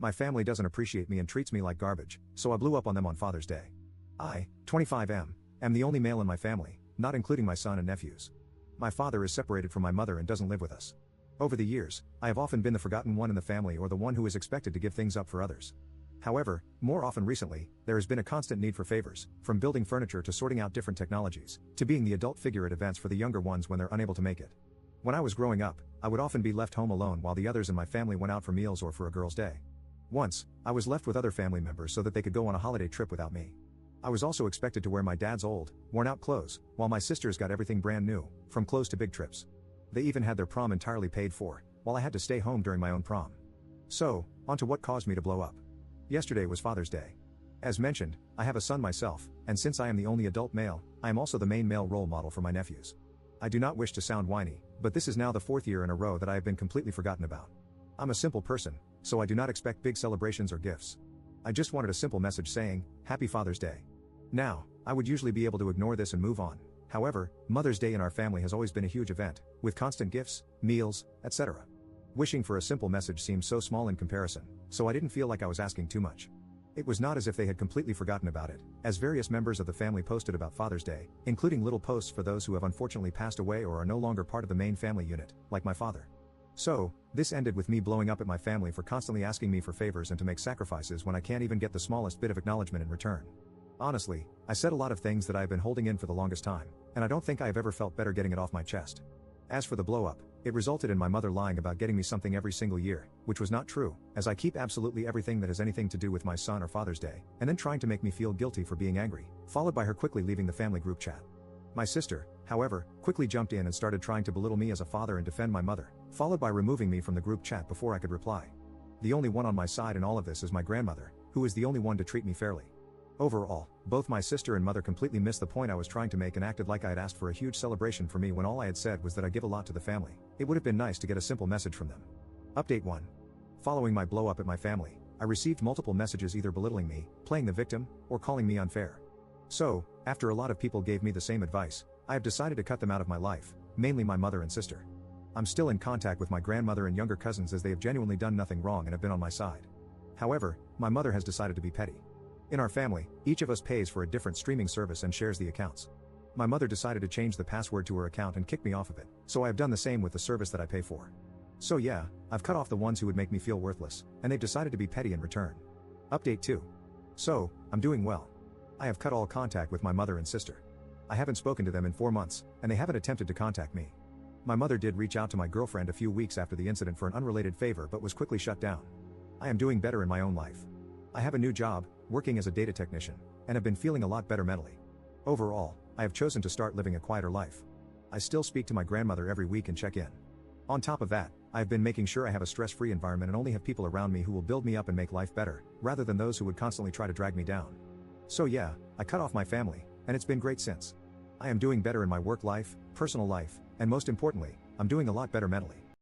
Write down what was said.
My family doesn't appreciate me and treats me like garbage, so I blew up on them on Father's Day. I, 25 am the only male in my family, not including my son and nephews. My father is separated from my mother and doesn't live with us. Over the years, I have often been the forgotten one in the family or the one who is expected to give things up for others. However, more often recently, there has been a constant need for favors, from building furniture to sorting out different technologies, to being the adult figure at events for the younger ones when they're unable to make it. When I was growing up, I would often be left home alone while the others in my family went out for meals or for a girl's day. Once, I was left with other family members so that they could go on a holiday trip without me. I was also expected to wear my dad's old, worn-out clothes, while my sisters got everything brand new, from clothes to big trips. They even had their prom entirely paid for, while I had to stay home during my own prom. So, on to what caused me to blow up. Yesterday was Father's Day. As mentioned, I have a son myself, and since I am the only adult male, I am also the main male role model for my nephews. I do not wish to sound whiny, but this is now the 4th year in a row that I have been completely forgotten about. I'm a simple person, so I do not expect big celebrations or gifts. I just wanted a simple message saying, Happy Father's Day. Now, I would usually be able to ignore this and move on. However, Mother's Day in our family has always been a huge event, with constant gifts, meals, etc. Wishing for a simple message seemed so small in comparison, so I didn't feel like I was asking too much. It was not as if they had completely forgotten about it, as various members of the family posted about Father's Day, including little posts for those who have unfortunately passed away or are no longer part of the main family unit, like my father. So, this ended with me blowing up at my family for constantly asking me for favors and to make sacrifices when I can't even get the smallest bit of acknowledgement in return. Honestly, I said a lot of things that I have been holding in for the longest time, and I don't think I have ever felt better getting it off my chest. As for the blow-up, it resulted in my mother lying about getting me something every single year, which was not true, as I keep absolutely everything that has anything to do with my son or Father's Day, and then trying to make me feel guilty for being angry, followed by her quickly leaving the family group chat. My sister, however, quickly jumped in and started trying to belittle me as a father and defend my mother, followed by removing me from the group chat before I could reply. The only one on my side in all of this is my grandmother, who is the only one to treat me fairly. Overall, both my sister and mother completely missed the point I was trying to make and acted like I had asked for a huge celebration for me when all I had said was that I give a lot to the family. It would have been nice to get a simple message from them. Update 1. Following my blow up at my family, I received multiple messages either belittling me, playing the victim, or calling me unfair. So, after a lot of people gave me the same advice, I have decided to cut them out of my life, mainly my mother and sister. I'm still in contact with my grandmother and younger cousins as they have genuinely done nothing wrong and have been on my side. However, my mother has decided to be petty. In our family, each of us pays for a different streaming service and shares the accounts. My mother decided to change the password to her account and kick me off of it, so I have done the same with the service that I pay for. So yeah, I've cut off the ones who would make me feel worthless, and they've decided to be petty in return. Update 2. So, I'm doing well. I have cut all contact with my mother and sister. I haven't spoken to them in 4 months, and they haven't attempted to contact me. My mother did reach out to my girlfriend a few weeks after the incident for an unrelated favor but was quickly shut down. I am doing better in my own life. I have a new job, working as a data technician, and have been feeling a lot better mentally. Overall, I have chosen to start living a quieter life. I still speak to my grandmother every week and check in. On top of that, I have been making sure I have a stress-free environment and only have people around me who will build me up and make life better, rather than those who would constantly try to drag me down. So yeah, I cut off my family, and it's been great since. I am doing better in my work life, personal life, and most importantly, I'm doing a lot better mentally.